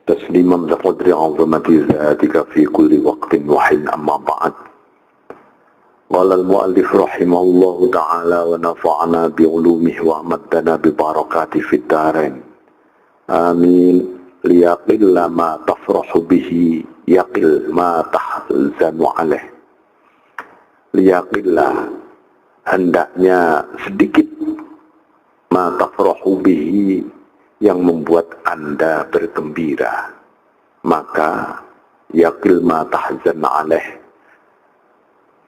تسليما بقدر عظمة ذاتك في كل وقت وحين. أما بعد. قال المؤلف رحمه الله تعالى ونفعنا بعلومه وأمدنا ببركاته في الدارين آمين. ليقل ما تفرح به يقل ما تحزن عليه. Liyaqillah, hendaknya sedikit ma tafrahu bihi, yang membuat Anda bergembira, maka yaqil ma tahzan alaih,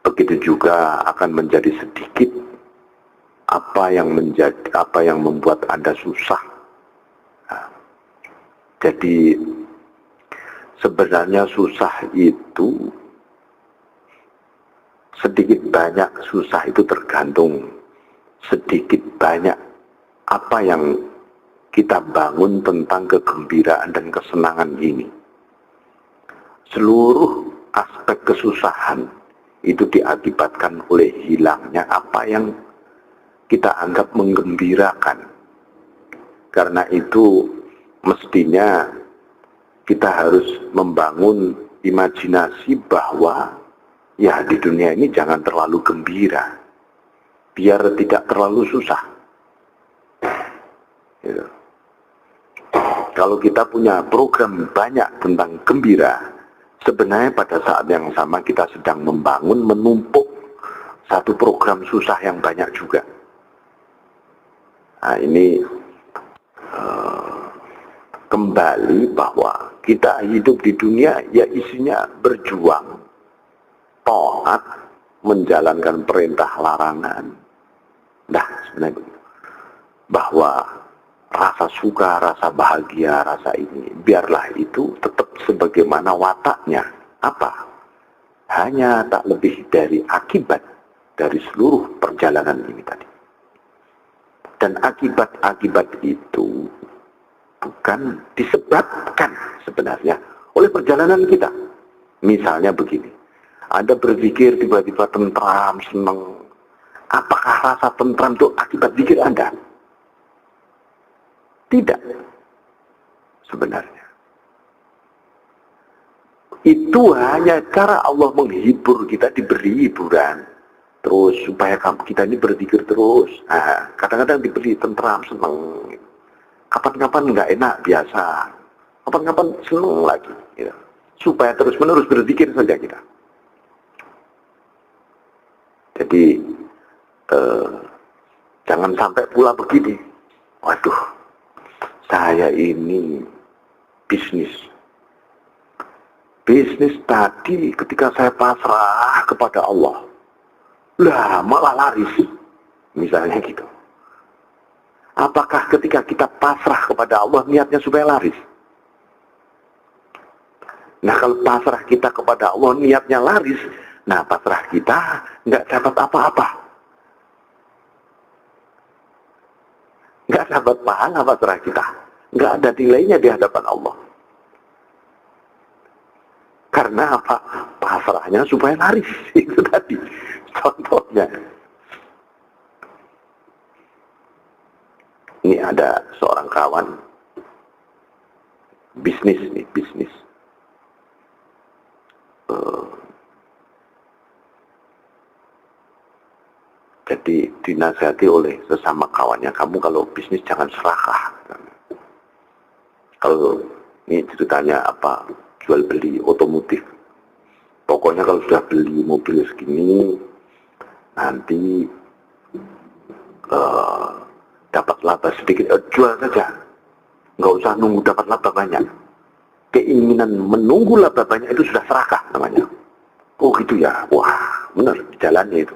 begitu juga akan menjadi sedikit apa yang membuat Anda susah. Nah, jadi sebenarnya susah itu sedikit banyak, susah itu tergantung sedikit banyak apa yang kita bangun tentang kegembiraan dan kesenangan ini. Seluruh aspek kesusahan itu diakibatkan oleh hilangnya apa yang kita anggap menggembirakan. Karena itu mestinya kita harus membangun imajinasi bahwa ya di dunia ini jangan terlalu gembira, biar tidak terlalu susah. Gitu. Kalau kita punya program banyak tentang gembira, sebenarnya pada saat yang sama kita sedang menumpuk satu program susah yang banyak juga. Nah ini kembali bahwa kita hidup di dunia ya isinya berjuang, taat, menjalankan perintah larangan. Nah, sebenarnya bahwa rasa suka, rasa bahagia, rasa ini, biarlah itu tetap sebagaimana wataknya. Apa? Hanya tak lebih dari akibat dari seluruh perjalanan ini tadi. Dan akibat-akibat itu bukan disebabkan sebenarnya oleh perjalanan kita. Misalnya begini. Anda berpikir tiba-tiba tentram, senang. Apakah rasa tentram itu akibat zikir Anda? Tidak. Sebenarnya. Itu hanya cara Allah menghibur kita, diberi hiburan. Terus supaya kita ini berzikir terus. Nah, kadang-kadang diberi tentram, senang. Kapan-kapan nggak enak, biasa. Kapan-kapan senang lagi. Gitu. Supaya terus-menerus berzikir saja kita. Jadi jangan sampai pula begini. Waduh, saya ini bisnis tadi ketika saya pasrah kepada Allah, lah malah laris. Misalnya gitu. Apakah ketika kita pasrah kepada Allah niatnya supaya laris? Nah kalau pasrah kita kepada Allah niatnya laris, nah pasrah kita nggak dapat apa-apa. Nggak dapat pahala pasrah kita. Nggak ada nilainya di hadapan Allah. Karena apa? Pasrahnya supaya laris. Itu tadi contohnya. Ini ada seorang kawan. Bisnis. Jadi dinasihati oleh sesama kawannya, kamu kalau bisnis jangan serakah. Kalau ini ceritanya apa, jual beli otomotif. Pokoknya kalau sudah beli mobil segini, nanti dapat laba sedikit, jual saja. Nggak usah nunggu dapat laba banyak. Keinginan menunggu laba banyak itu sudah serakah namanya. Oh gitu ya, wah benar jalannya itu.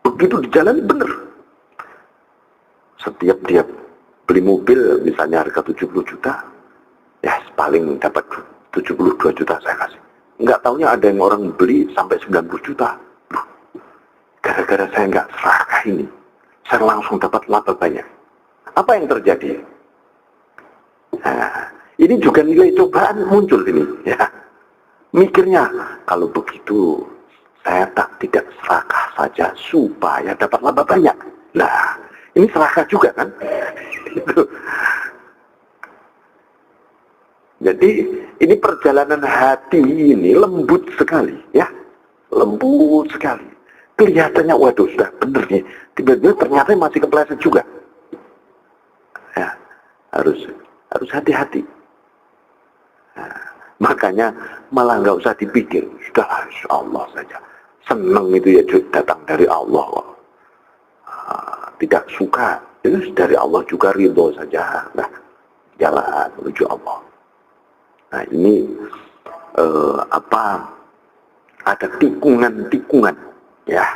Begitu di jalan benar. Setiap dia beli mobil misalnya harga 70 juta, ya paling dapat 72 juta saya kasih. Enggak taunya ada yang orang beli sampai 90 juta. Gara-gara saya enggak serakah ini, saya langsung dapat laba banyak. Apa yang terjadi? Nah, ini juga nilai cobaan muncul ini. Ya. Mikirnya, kalau begitu saya tidak serakah saja supaya dapat laba banyak. Nah, ini serakah juga kan? Jadi ini perjalanan hati ini lembut sekali, ya, lembut sekali. Kelihatannya waduh sudah bener nih, tiba-tiba ternyata masih kepleset juga. Ya, harus hati-hati. Nah, makanya malah nggak usah dipikir, sudah insya Allah saja. Senang itu ya datang dari Allah kok. Tidak suka itu dari Allah juga, ridho saja. Nah, jalan menuju Allah. Nah ini ada tikungan-tikungan, ya,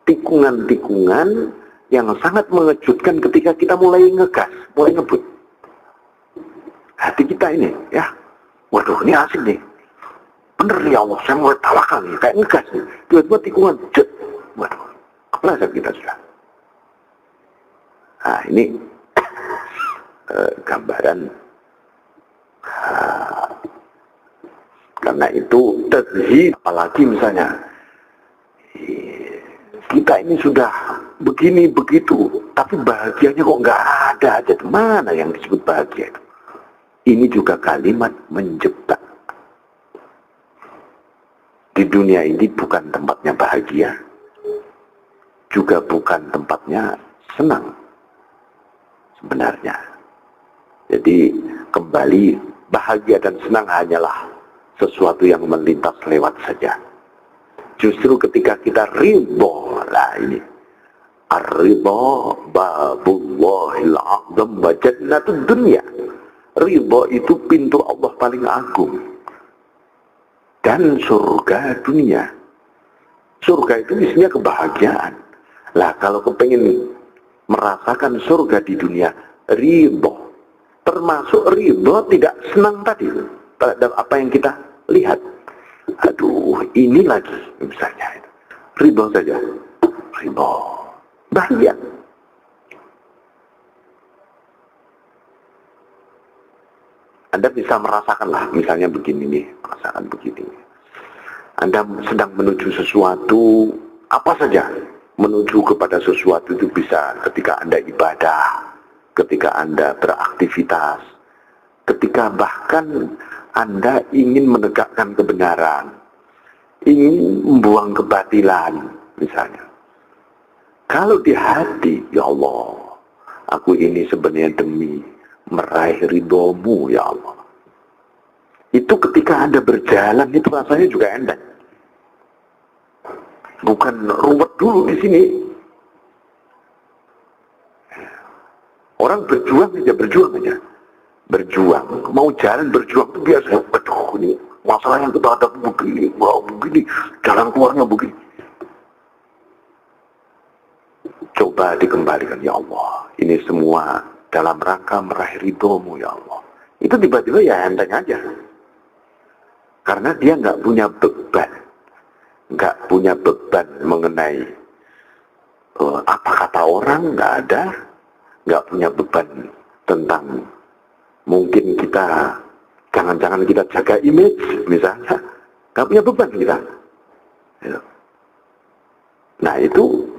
tikungan-tikungan yang sangat mengejutkan ketika kita mulai ngegas, mulai ngebut. Hati kita ini, ya, waduh ini asik nih, bener nih Allah, saya mulai tawakal nih, kayak ngegas nih, tiba-tiba tikungan, jet, waduh, kepleset kita sudah. Nah ini gambaran. Karena itu tazhid, apalagi misalnya kita ini sudah begini begitu, tapi bahagianya kok nggak ada aja. Mana yang disebut bahagia itu? Ini juga kalimat menjebak. Di dunia ini bukan tempatnya bahagia, juga bukan tempatnya senang sebenarnya. Jadi kembali, bahagia dan senang hanyalah sesuatu yang melintas lewat saja. Justru ketika kita ridho, lah ini ar-ridho babullahil a'zam wa jannatud dunya. Ridho itu pintu Allah paling agung dan surga dunia. Surga itu isinya kebahagiaan. Lah kalau kepengen merasakan surga di dunia, ridho, termasuk ridho tidak senang tadi terhadap apa yang kita lihat. Aduh, ini lagi misalnya, ridho saja, ridho, bahagia. Anda bisa merasakanlah, misalnya begini nih, merasakan begini. Anda sedang menuju sesuatu, apa saja, menuju kepada sesuatu itu bisa ketika Anda ibadah, ketika Anda beraktivitas, ketika bahkan Anda ingin menegakkan kebenaran, ingin membuang kebatilan, misalnya. Kalau di hati, ya Allah, aku ini sebenarnya demi meraih ridhomu, ya Allah. Itu ketika Anda berjalan, itu rasanya juga enteng. Bukan ruwet dulu di sini. Orang berjuang aja, berjuang, mau jalan berjuang itu biasa. Aduh, ini masalah yang kita hadapi begini, wah begini, jalan keluarnya begini. Coba dikembalikan, ya Allah, ini semua dalam rangka meraih ridhomu, ya Allah. Itu tiba-tiba ya enteng aja. Karena dia nggak punya beban mengenai apa kata orang, nggak ada. Nggak punya beban tentang mungkin kita, jangan-jangan kita jaga image misalnya, nggak punya beban kita. Nah itu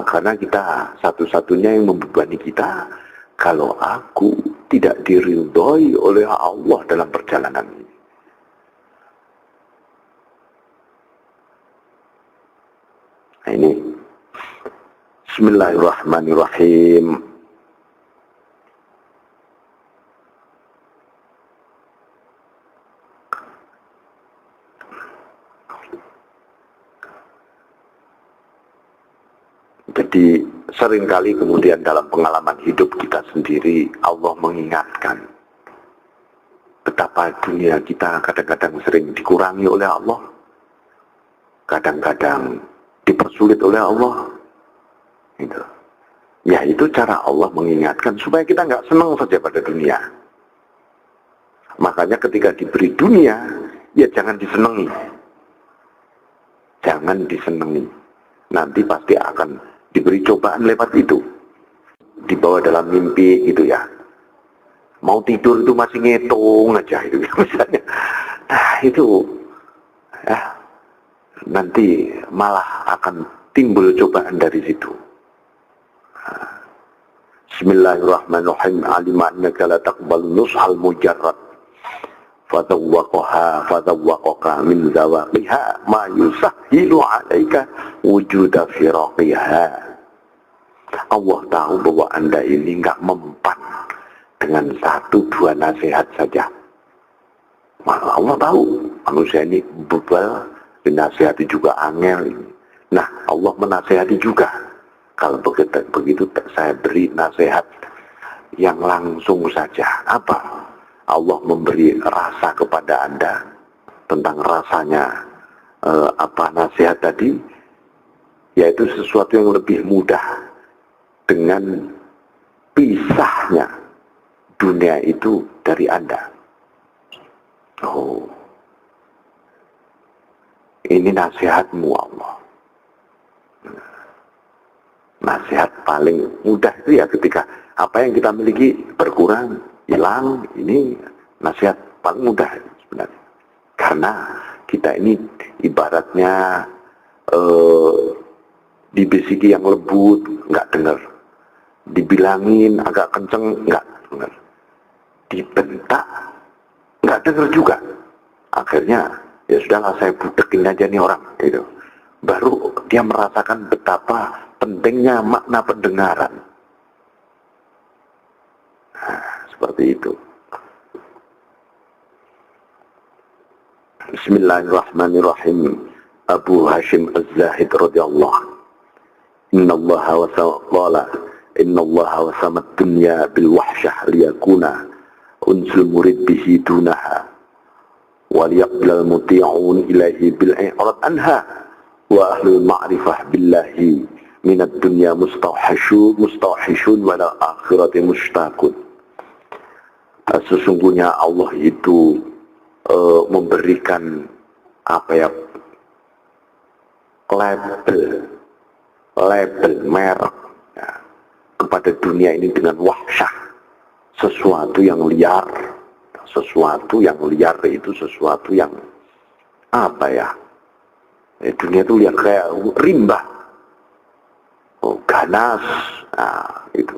karena kita satu-satunya yang membebani kita, kalau aku tidak diridhoi oleh Allah dalam perjalanan ini. Nah ini Bismillahirrahmanirrahim. Jadi seringkali kemudian dalam pengalaman hidup kita sendiri, Allah mengingatkan betapa dunia kita kadang-kadang sering dikurangi oleh Allah, kadang-kadang dipersulit oleh Allah. Gitu. Ya itu cara Allah mengingatkan supaya kita nggak senang saja pada dunia. Makanya ketika diberi dunia, ya jangan disenangi. Jangan disenangi. Nanti pasti akan diberi cobaan lewat itu. Dibawa dalam mimpi gitu ya. Mau tidur itu masih ngitung aja itu misalnya. Nah itu ya, nanti malah akan timbul cobaan dari situ. Bismillahirrahmanirrahim. Alima annaka la taqbalu nushal mujarrad fatawaqaha min zawaqiha ma yusahhilu alaika wujuda firaqiha. Allah tahu bahwa Anda ini enggak mempan dengan satu dua nasihat saja. Allah tahu manusia ini bebal, dinasihati juga angel. Nah, Allah menasihati juga. Kalau begitu saya beri nasihat yang langsung saja. Apa? Allah memberi rasa kepada Anda tentang rasanya nasihat tadi, yaitu sesuatu yang lebih mudah dengan pisahnya dunia itu dari Anda. Oh, ini nasihatmu Allah. Nasihat paling mudah itu ya ketika apa yang kita miliki berkurang, hilang. Ini nasihat paling mudah sebenarnya. Karena kita ini ibaratnya dibisiki yang lembut, nggak dengar. Dibilangin agak kenceng, nggak dengar. Dibentak, nggak dengar juga. Akhirnya ya sudahlah, saya budekin aja nih orang gitu. Baru dia merasakan betapa pentingnya makna pendengaran. Nah, seperti itu. Bismillahirrahmanirrahim. Abu Hashim Az-Zahid radhiyallahu. Innallaha wa samad dunya bil wahsyah liyakuna unsul murid bihi dunaha wa liyaqbal muti'un ilahi bil i'rad anha wa ahlul ma'rifah billahi minad dunya mustawhishun wa la akhirati mushtaqun. Sesungguhnya Allah itu memberikan label merek ya, kepada dunia ini dengan wahsyah, sesuatu yang liar. Sesuatu yang liar itu sesuatu yang dunia itu liar kayak rimba, ganas. Nah, itu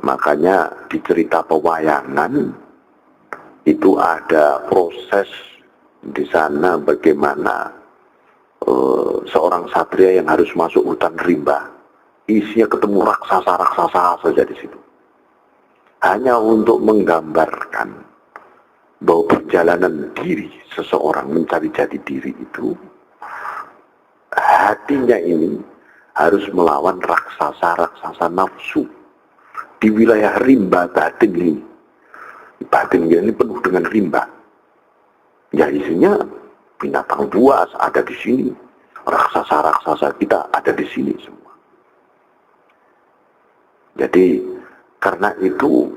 makanya di cerita pewayangan itu ada proses di sana bagaimana seorang satria yang harus masuk hutan rimba, isinya ketemu raksasa saja di situ, hanya untuk menggambarkan bahwa perjalanan diri seseorang mencari jati diri itu, hatinya ini harus melawan raksasa nafsu di wilayah rimba batin ini. Batin ini penuh dengan rimba. Ya, isinya binatang buas ada di sini, raksasa kita ada di sini semua. Jadi karena itu,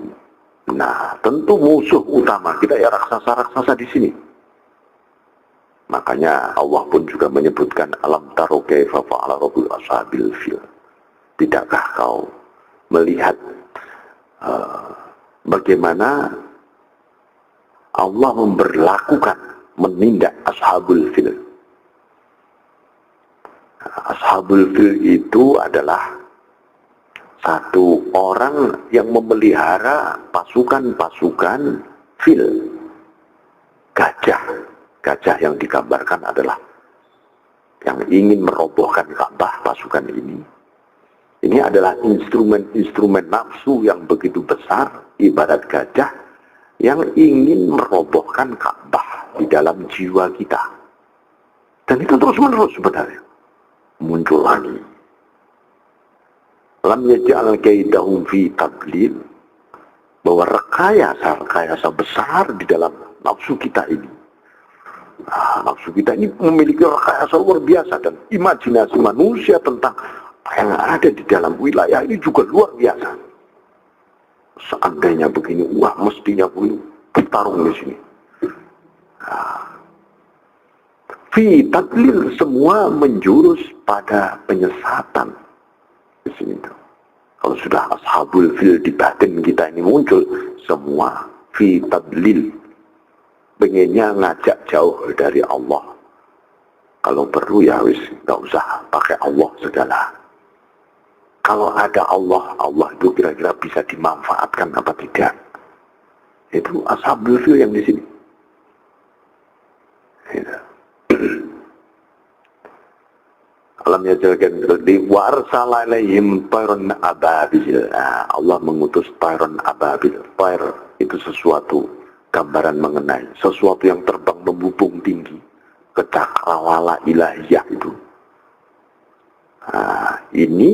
nah tentu musuh utama kita ya raksasa di sini. Makanya Allah pun juga menyebutkan alam taro kaifa fa'ala rabbil ashabil fil. Tidakkah kau melihat bagaimana Allah menindak ashabul fil. Ashabul fil itu adalah satu orang yang memelihara pasukan-pasukan fil, gajah yang digambarkan adalah yang ingin merobohkan Ka'bah. Pasukan ini adalah instrumen nafsu yang begitu besar, ibarat gajah yang ingin merobohkan Ka'bah di dalam jiwa kita. Dan itu terus-menerus sebenarnya muncul lagi. Lam yaj'al kaidahum fi tadlil, bahwa rekayasa besar di dalam nafsu kita ini. Nah, nafsu kita ini memiliki rekayasa luar biasa, dan imajinasi manusia tentang apa yang ada di dalam wilayah ini juga luar biasa. Seandainya begini, wah mestinya bertarung di sini. Fi tadlil, semua menjurus pada penyesatan di sini. Kalau sudah ashabul fil di batin kita ini muncul, semua fi tadlil, pengennya ngajak jauh dari Allah. Kalau perlu ya wis nggak usah pakai Allah segala. Kalau ada Allah, Allah itu kira-kira bisa dimanfaatkan apa tidak? Itu ashabul fil yang di sini. Alam yajalkan di warsala ilaihim tayran ababil. Allah mengutus tayran ababil. Tayr itu sesuatu gambaran mengenai sesuatu yang terbang membubung tinggi, kecakrawala ilahiyah itu. Ini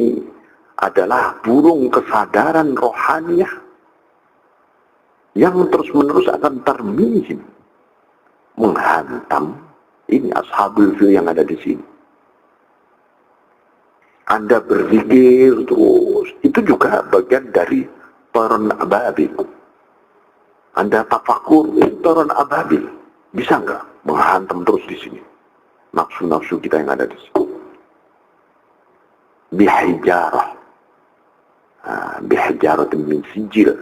adalah burung kesadaran rohaniah yang terus-menerus akan termihim menghantam ini ashabul fil yang ada di sini. Anda berzikir terus, itu juga bagian dari tayran ababil. Anda tafakur, itu tayran ababil. Bisa nggak menghantam terus di sini nafsu-nafsu kita yang ada di sini? Bihijarah, bihijarah min sijil,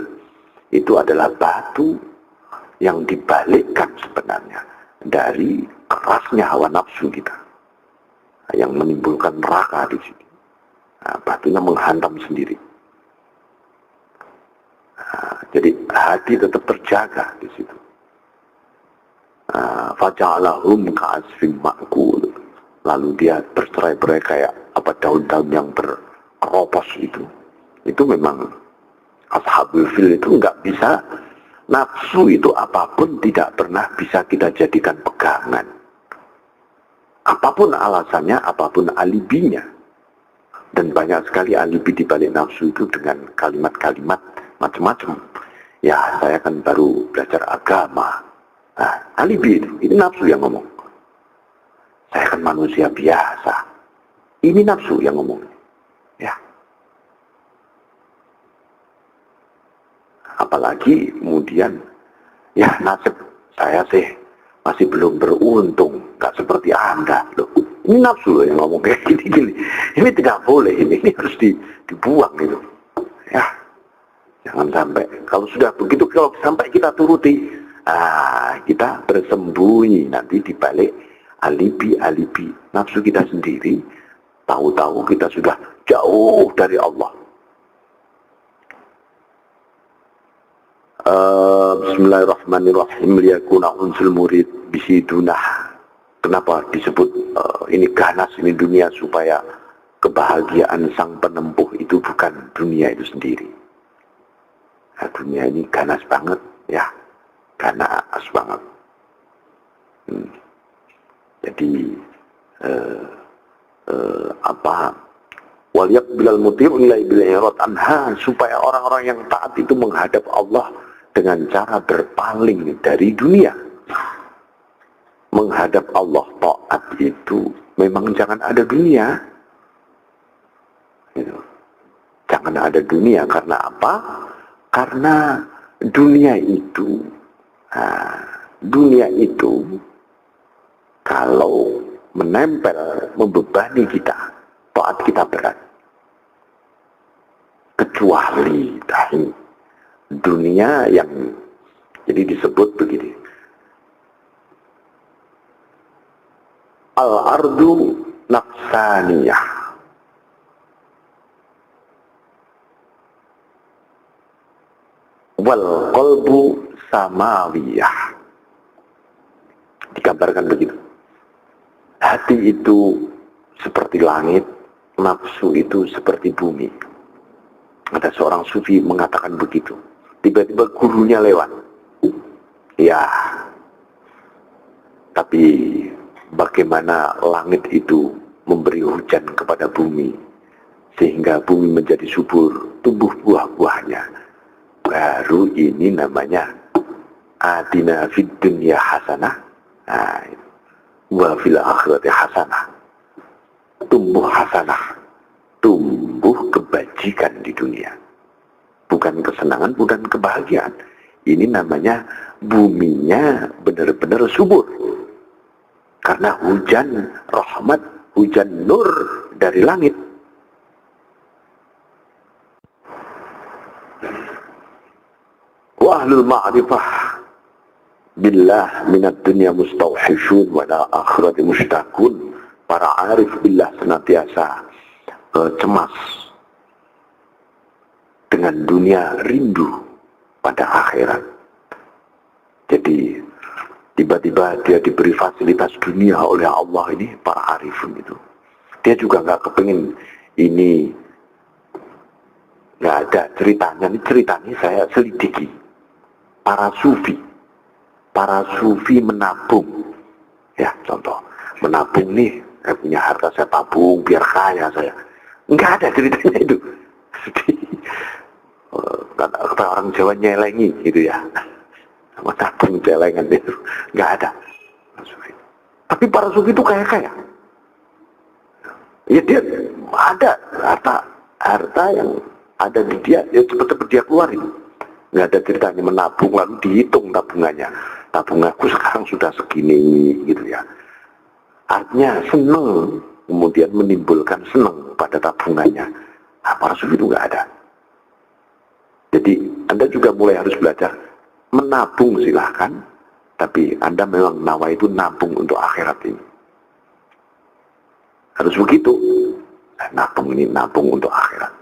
itu adalah batu yang dibalikkan sebenarnya dari kerasnya hawa nafsu kita yang menimbulkan neraka di sini. Batunya menghantam sendiri. Jadi hati tetap terjaga di situ. Faja'alahum ka'asfim ma'kul. Lalu dia bercerai-berai kayak apa daun-daun yang berkeropos itu. Itu memang ashabul fil itu nggak bisa. Nafsu itu apapun tidak pernah bisa kita jadikan pegangan. Apapun alasannya, apapun alibinya. Dan banyak sekali alibi di balik nafsu itu dengan kalimat-kalimat macam-macam. Ya, saya kan baru belajar agama. Alibi itu, ini nafsu yang ngomong. Saya kan manusia biasa. Ini nafsu yang ngomong. Ya. Apalagi kemudian, ya nasib saya sih masih belum beruntung, nggak seperti Anda loh. Ini nafsu yang ngomong kayak gini. Ini tidak boleh, ini harus dibuang gitu. Ya, jangan sampai. Kalau sudah begitu, kalau sampai kita turuti, kita bersembunyi nanti di balik alibi-alibi nafsu kita sendiri. Tahu-tahu kita sudah jauh dari Allah. Bismillahirrahmanirrahim. Liyakuna unsul murid bisidunah. Kenapa disebut ini ganas, ini dunia, supaya kebahagiaan sang penempuh itu bukan dunia itu sendiri. Dunia ini ganas banget, ya, ganas banget. Jadi waliyab bilal muti'u ilai bil irad anha, supaya orang-orang yang taat itu menghadap Allah dengan cara berpaling dari dunia. Menghadap Allah taat itu memang jangan ada dunia. Jangan ada dunia. Karena apa? Karena dunia itu kalau menempel, membebani kita, taat kita berat. Kecuali dunia yang jadi disebut begini. Al-ardu nafsaniyah. Wal qalbu samawiyah. Digambarkan begitu. Hati itu seperti langit, nafsu itu seperti bumi. Ada seorang sufi mengatakan begitu. Tiba-tiba gurunya lewat. Ya. Tapi bagaimana langit itu memberi hujan kepada bumi sehingga bumi menjadi subur, tumbuh buah-buahnya. Baru ini namanya atina fid dunya hasanah wa fil akhirati hasanah. Tumbuh hasanah, tumbuh kebajikan di dunia. Bukan kesenangan, bukan kebahagiaan. Ini namanya buminya benar-benar subur. Karena hujan rahmat, hujan nur dari langit. Wa ahlul ma'rifah billah minat dunia mustawhishun wa la akhirati mushtaqun. Para arif billah senantiasa cemas dengan dunia, rindu pada akhirat. Jadi tiba-tiba dia diberi fasilitas dunia oleh Allah ini, para arifin itu. Dia juga nggak kepingin ini, nggak ada ceritanya. Ini ceritanya saya selidiki. Para sufi menabung. Ya, contoh, menabung nih, saya punya harta, saya tabung biar kaya saya. Nggak ada ceritanya itu. Kata orang Jawa nyelengi gitu ya. Menabung celengan itu. Nggak ada. Tapi para sufi itu kaya-kaya. Ya dia ada harta yang ada di dia, ya cepat-cepat dia keluarin. Nggak ada ceritanya menabung lalu dihitung tabungannya. Tabunganku sekarang sudah segini gitu ya. Artinya seneng, kemudian menimbulkan seneng pada tabungannya. Nah, para sufi itu nggak ada. Jadi Anda juga mulai harus belajar menabung silahkan, tapi Anda memang nawa itu nabung untuk akhirat ini. Harus begitu. Nabung ini nabung untuk akhirat.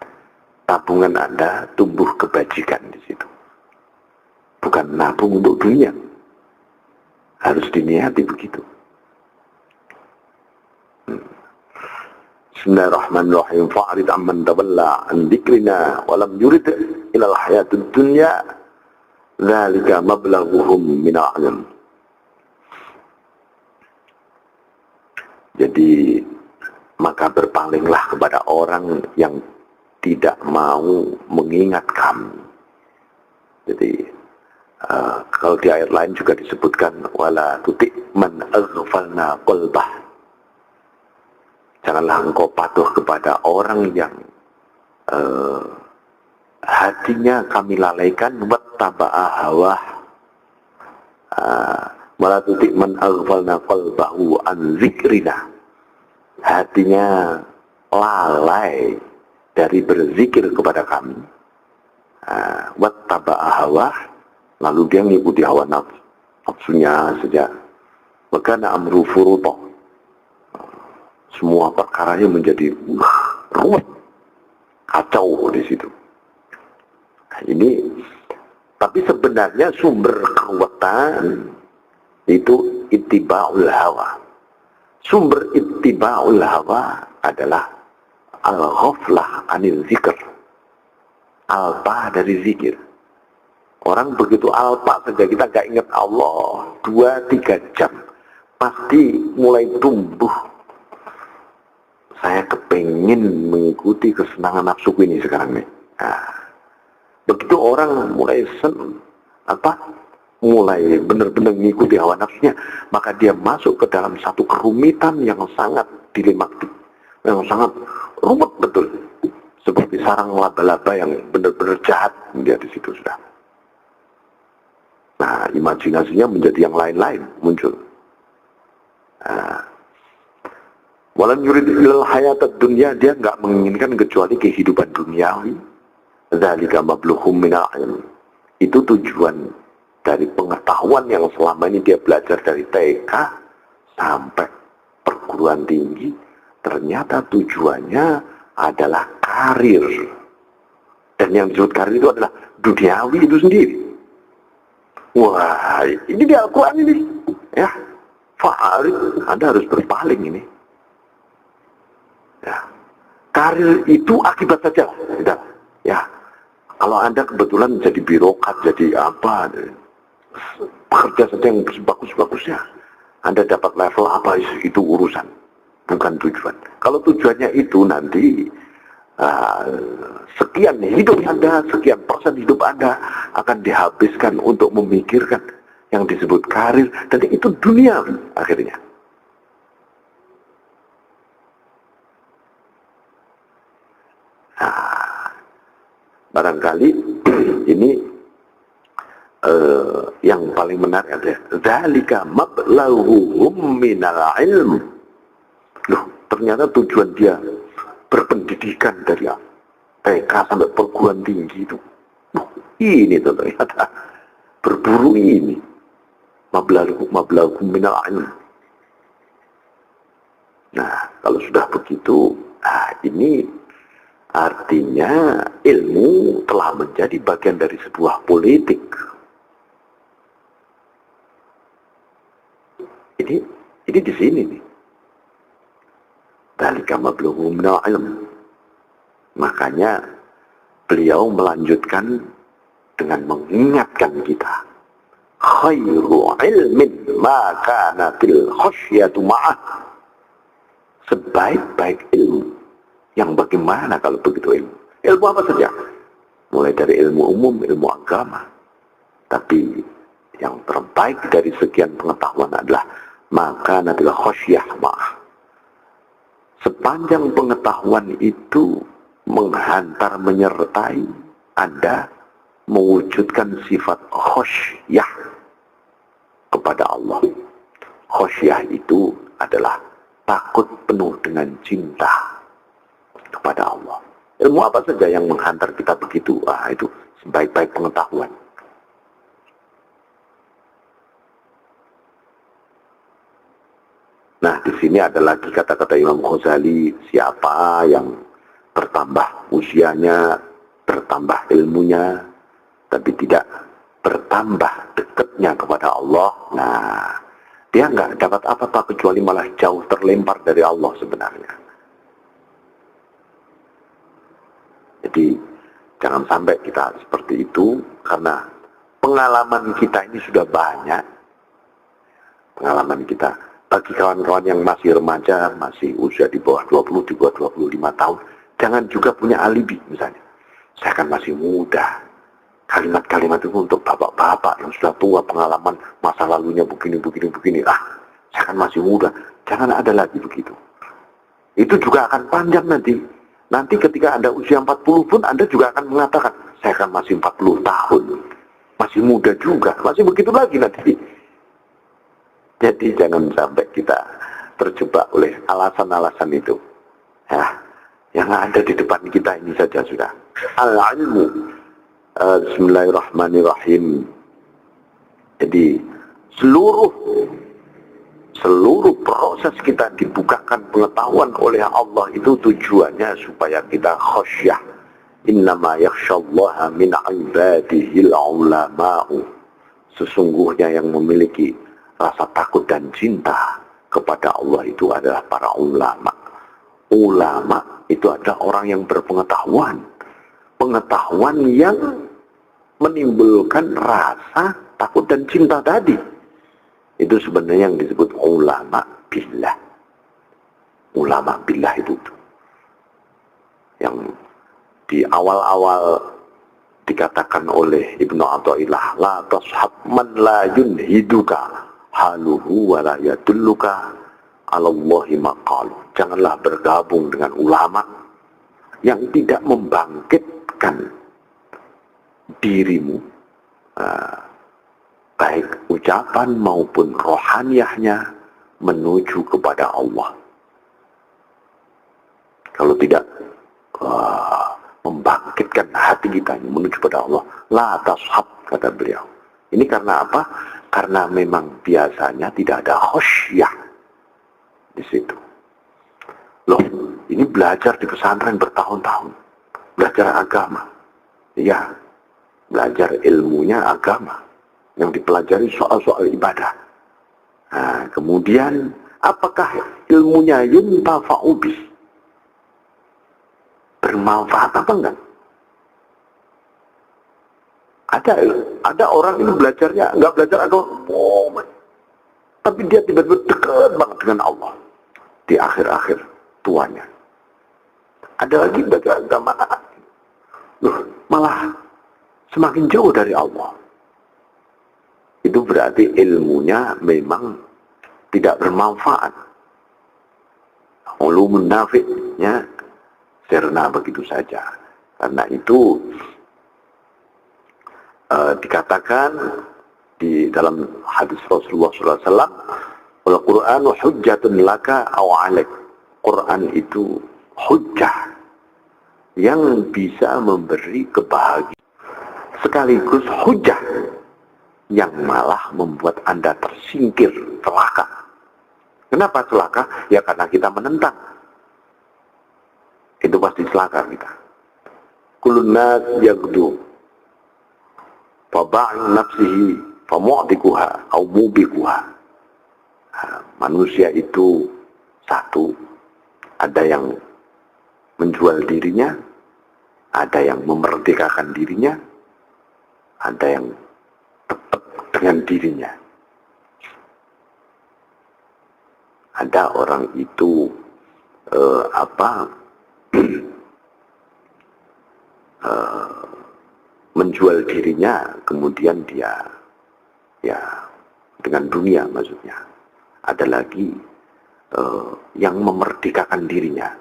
Tabungan Anda tumbuh kebajikan di situ. Bukan nabung untuk dunia. Harus diniati begitu. Bismillahirrahmanirrahim. Fa'rid amman tawalla an dzikrina wa lam yurid ila al-hayatid dunya. Dzalika mablaghuhum min al-'ilm. Jadi maka berpalinglah kepada orang yang tidak mau mengingat kami. Jadi kalau di ayat lain juga disebutkan wala tuti man aghfalna qalbah. Janganlah engkau patuh kepada orang yang hatinya kami lalaikan wattaba'a hawah. Wala tuti man aghfalna qalbahu an zikrina. Hatinya lalai dari berzikir kepada kami. Wattaba'a hawah, lalu dia mengikuti hawa nafsunya saja. Wakana amru furuta. Semua perkaranya menjadi ruwet, kacau di situ. Nah, ini, tapi sebenarnya sumber keruwetan itu ittiba'ul hawa. Sumber ittiba'ul hawa adalah al-ghaflah anil zikr. Alpa dari zikir. Orang begitu alpa saja kita gak ingat Allah 2-3 jam pasti mulai tumbuh. Saya kepengen mengikuti kesenangan nafsuku ini sekarang nih. Nah, begitu orang mulai mulai benar-benar mengikuti hawa nafsunya, maka dia masuk ke dalam satu kerumitan yang sangat dilematik, yang sangat rumit betul, seperti sarang laba-laba yang benar-benar jahat dia di situ sudah. Nah, imajinasinya menjadi yang lain-lain muncul. Walan yurid ilal hayatad dunya, dia nggak menginginkan kecuali kehidupan duniawi. Dzalika mablughuhum minal ilm. Itu tujuan dari pengetahuan yang selama ini dia belajar dari TK sampai perguruan tinggi. Ternyata tujuannya adalah karir. Dan yang disebut karir itu adalah duniawi itu sendiri. Wah, ini di Al-Quran ini. Ya, fa'arid, Anda harus berpaling ini. Ya, karir itu akibat saja. Ya, kalau Anda kebetulan jadi birokrat, jadi apa, bekerja saja yang bagus-bagusnya, Anda dapat level apa itu urusan, bukan tujuan. Kalau tujuannya itu nanti sekian hidup Anda, sekian persen hidup Anda akan dihabiskan untuk memikirkan yang disebut karir, dan itu dunia akhirnya. Nah, barangkali ini yang paling menarik adalah dzalika mablaghuhum minal ilm. Loh, ternyata tujuan dia berpendidikan dari TK sampai perguruan tinggi itu. Ini tuh ternyata berburu ini. Mablaghuhum minal ilm. Nah, kalau sudah begitu, ini Artinya ilmu telah menjadi bagian dari sebuah politik. Ini di sini nih. Dzalika mablughu minal ilm. Makanya beliau melanjutkan dengan mengingatkan kita. Khairu ilmin ma kanatil khasyatu ma'ah. Sebaik-baik ilmu. Yang bagaimana kalau begitu ilmu? Ilmu apa saja? Mulai dari ilmu umum, ilmu agama. Tapi yang terbaik dari sekian pengetahuan adalah maka natil khasyah ma'ah. Sepanjang pengetahuan itu menghantar, menyertai Anda mewujudkan sifat khasyah kepada Allah. Khasyah itu adalah takut penuh dengan cinta kepada Allah. Ilmu apa saja yang menghantar kita begitu, itu sebaik-baik pengetahuan. Nah, di sini ada lagi kata-kata Imam Ghazali, siapa yang bertambah usianya, bertambah ilmunya, tapi tidak bertambah dekatnya kepada Allah, nah, dia nggak dapat apa-apa kecuali malah jauh terlempar dari Allah sebenarnya. Jadi, jangan sampai kita seperti itu, karena pengalaman kita ini sudah banyak. Pengalaman kita, bagi kawan-kawan yang masih remaja, masih usia di bawah 20, di bawah 25 tahun, jangan juga punya alibi misalnya. Saya kan masih muda. Kalimat-kalimat itu untuk bapak-bapak yang sudah tua, pengalaman masa lalunya begini. Saya kan masih muda. Jangan ada lagi begitu. Itu juga akan panjang nanti. Nanti ketika Anda usia 40 pun Anda juga akan mengatakan, saya kan masih 40 tahun. Masih muda juga. Masih begitu lagi nanti. Jadi jangan sampai kita terjebak oleh alasan-alasan itu. Ya, yang ada di depan kita ini saja sudah. Al-ilmu. Bismillahirrahmanirrahim. Jadi seluruh proses kita dibukakan pengetahuan oleh Allah itu tujuannya supaya kita khasyah. Innama yakhsyallaha min ibadihil ulama'u. Sesungguhnya yang memiliki rasa takut dan cinta kepada Allah itu adalah para ulama. Ulama itu adalah orang yang berpengetahuan. Pengetahuan yang menimbulkan rasa takut dan cinta tadi. Itu sebenarnya yang disebut ulama billah. Ulama billah itu. Yang di awal-awal dikatakan oleh Ibnu Athaillah, la tashab man la yunhiduka haluhu wa la yadulluka ala Allahi maqalu. Janganlah bergabung dengan ulama yang tidak membangkitkan dirimu, baik ucapan maupun rohaniyahnya menuju kepada Allah. Kalau tidak membangkitkan hati kita menuju kepada Allah, la tashab, kata beliau. Ini karena apa? Karena memang biasanya tidak ada khasyah di situ. Loh, ini belajar di pesantren bertahun-tahun, belajar agama. Ya, belajar ilmunya agama yang dipelajari soal-soal ibadah. Nah, kemudian apakah ilmunya yuntafa'u bih? Bermanfaat apa enggak? Ada orang ini belajarnya enggak belajar agama, tapi dia tiba-tiba dekat banget dengan Allah di akhir-akhir tuanya. Ada lagi belajar agama, malah semakin jauh dari Allah. Itu berarti ilmunya memang tidak bermanfaat. Ulumun nafi'nya sirna begitu saja. Karena itu dikatakan di dalam hadis Rasulullah SAW, Al-Qur'anu hujjatun laka aw 'alaik. Quran itu hujjah yang bisa memberi kebahagiaan, sekaligus hujjah yang malah membuat Anda tersingkir, celaka. Kenapa celaka? Ya karena kita menentang. Itu pasti celaka kita. Kullun nas yaghdu fa ba'in nafsihi fa mu'tiquha au mubiquha. Manusia itu satu, ada yang menjual dirinya, ada yang memerdekakan dirinya, ada yang tetap dengan dirinya. Ada orang itu menjual dirinya, kemudian dia ya dengan dunia maksudnya. Ada lagi yang memerdekakan dirinya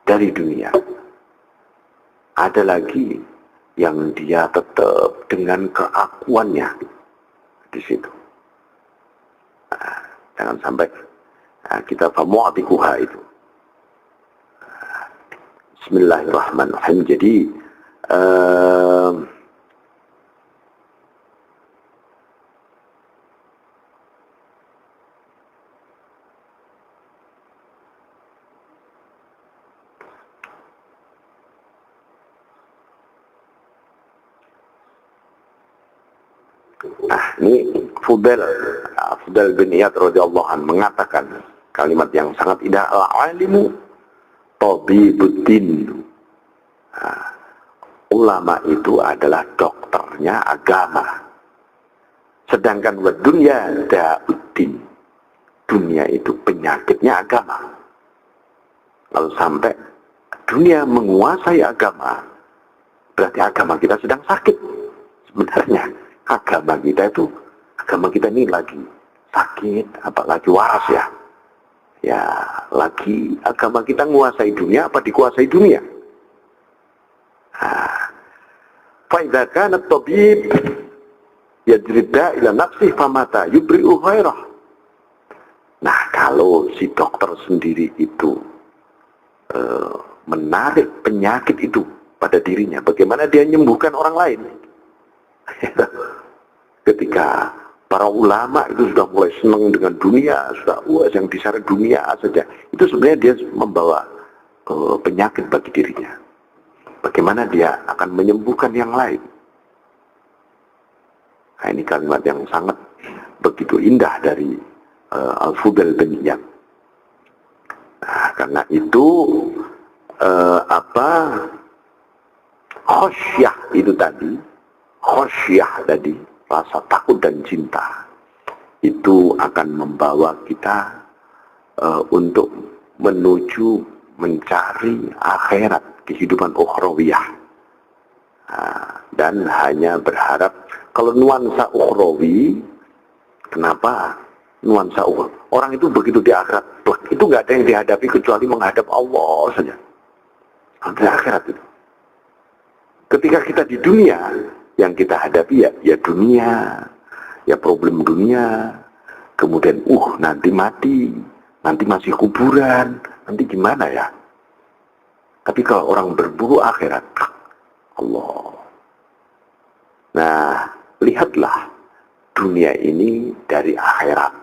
dari dunia. Ada lagi yang dia tetap dengan keakuannya di situ. Jangan sampai kita famu'atikuha itu. Bismillahirrahmanirrahim. Jadi ini Fudail bin Iyad radhiyallahu anhu mengatakan kalimat yang sangat indah, al-alimu tabibuddin. Ulama itu adalah dokternya agama. Sedangkan wa dunya da'uddin. Dunia itu penyakitnya agama. Kalau sampai dunia menguasai agama, berarti agama kita sedang sakit. Sebenarnya agama kita ini lagi sakit, apalagi waras ya. Ya, lagi agama kita menguasai dunia apa dikuasai dunia? Fa idza kana at-tabib yajrida ila nafsihi famata yubri'u ghairah. Nah, kalau si dokter sendiri itu menarik penyakit itu pada dirinya, bagaimana dia menyembuhkan orang lain? Ketika para ulama itu sudah mulai senang dengan dunia, sudah yang diseret dunia saja, itu sebenarnya dia membawa penyakit bagi dirinya. Bagaimana dia akan menyembuhkan yang lain? Nah, ini kalimat yang sangat begitu indah dari Al-Fudail bin Iyad. Nah, karena itu khosyah itu tadi, rasa takut dan cinta itu akan membawa kita untuk menuju mencari akhirat, kehidupan ukhrawiyah, dan hanya berharap kalau nuansa ukhrawi. Kenapa nuansa ukhrawi? Orang itu begitu di akhirat, itu nggak ada yang dihadapi kecuali menghadap Allah saja. Di akhirat itu. Ketika kita di dunia, yang kita hadapi ya dunia, ya problem dunia, kemudian nanti mati, nanti masih kuburan, nanti gimana ya? Tapi kalau orang berburu akhirat, Allah. Nah, lihatlah dunia ini dari akhirat.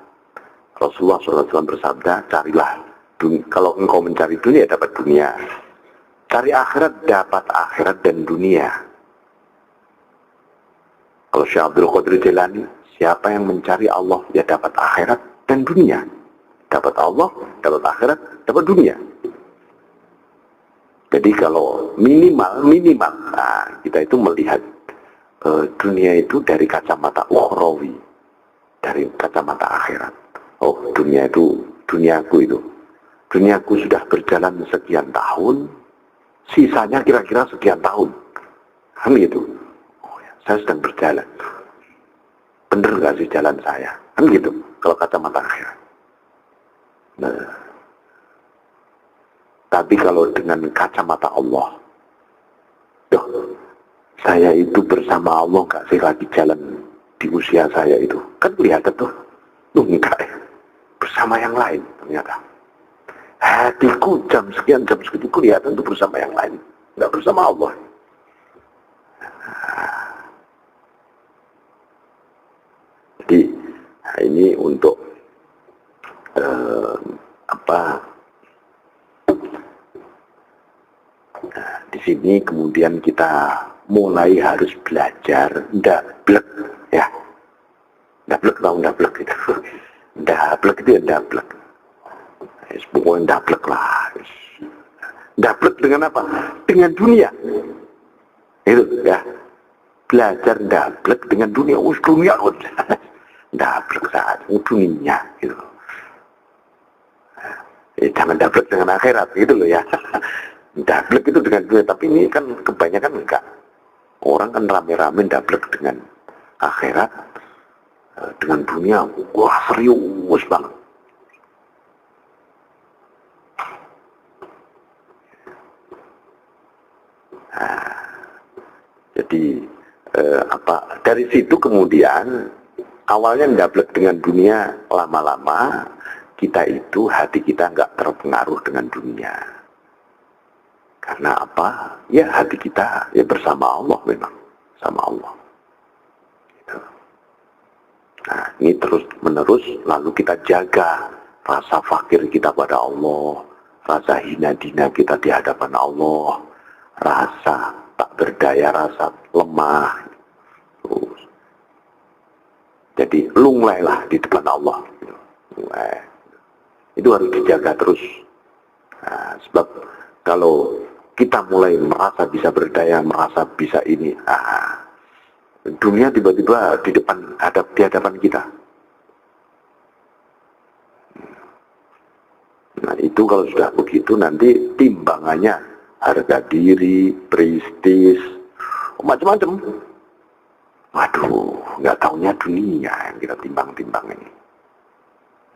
Rasulullah SAW bersabda, carilah dunia. Kalau engkau mencari dunia, dapat dunia. Cari akhirat, dapat akhirat dan dunia. Kalau Syekh Abdul Qadir Jailani, siapa yang mencari Allah, ya dapat akhirat dan dunia. Dapat Allah, dapat akhirat, dapat dunia. Jadi kalau minimal, kita itu melihat dunia itu dari kacamata ukhrawi, dari kacamata akhirat. Dunia itu, duniaku sudah berjalan sekian tahun, sisanya kira-kira sekian tahun, kan gitu. Saya sedang berjalan, bener nggak sih jalan saya, kan gitu. Kalau kacamata akhirat. Nah, tapi kalau dengan kacamata Allah, saya itu bersama Allah nggak sih lagi jalan di usia saya itu, kan kelihatan tuh, enggak ya, bersama yang lain ternyata. Hatiku jam sekian kelihatan tuh bersama yang lain, nggak bersama Allah. Jadi ini untuk di sini kemudian kita mulai harus belajar ndablek ya. Ndablek tahu ndablek itu. Ndablek itu ya ndablek. Pokoknya ndablek lah. Ndablek dengan apa? Dengan dunia. Itu ya. Belajar ndablek dengan dunia. Dunia ndablek saat dunia gitu. Jangan ndablek dengan akhirat gitu loh ya. Ndablek itu dengan dunia, tapi ini kan kebanyakan enggak. Orang kan rame-rame ndablek dengan akhirat, dengan dunia, wah serius banget. Nah, jadi dari situ kemudian awalnya ndablek dengan dunia, lama-lama kita itu hati kita nggak terpengaruh dengan dunia. Karena apa? Ya hati kita ya bersama Allah memang, sama Allah. Gitu. Nah ini terus menerus lalu kita jaga rasa fakir kita pada Allah, rasa hina dina kita di hadapan Allah, rasa tak berdaya, rasa lemah. Terus. Jadi lunglailah di depan Allah. Lunglai. Itu harus dijaga terus. Nah, sebab kalau kita mulai merasa bisa berdaya, merasa bisa ini, dunia tiba-tiba di hadapan kita. Nah itu kalau sudah begitu nanti timbangannya harga diri, prestis, macam-macam. Waduh, nggak taunya dunia yang kita timbang-timbang ini.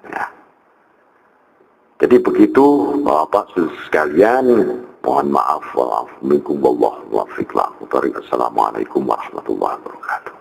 Ya. Jadi begitu Bapak sekalian, mohon maaf, wa'alaikum warahmatullahi wabarakatuh. Assalamualaikum warahmatullahi wabarakatuh.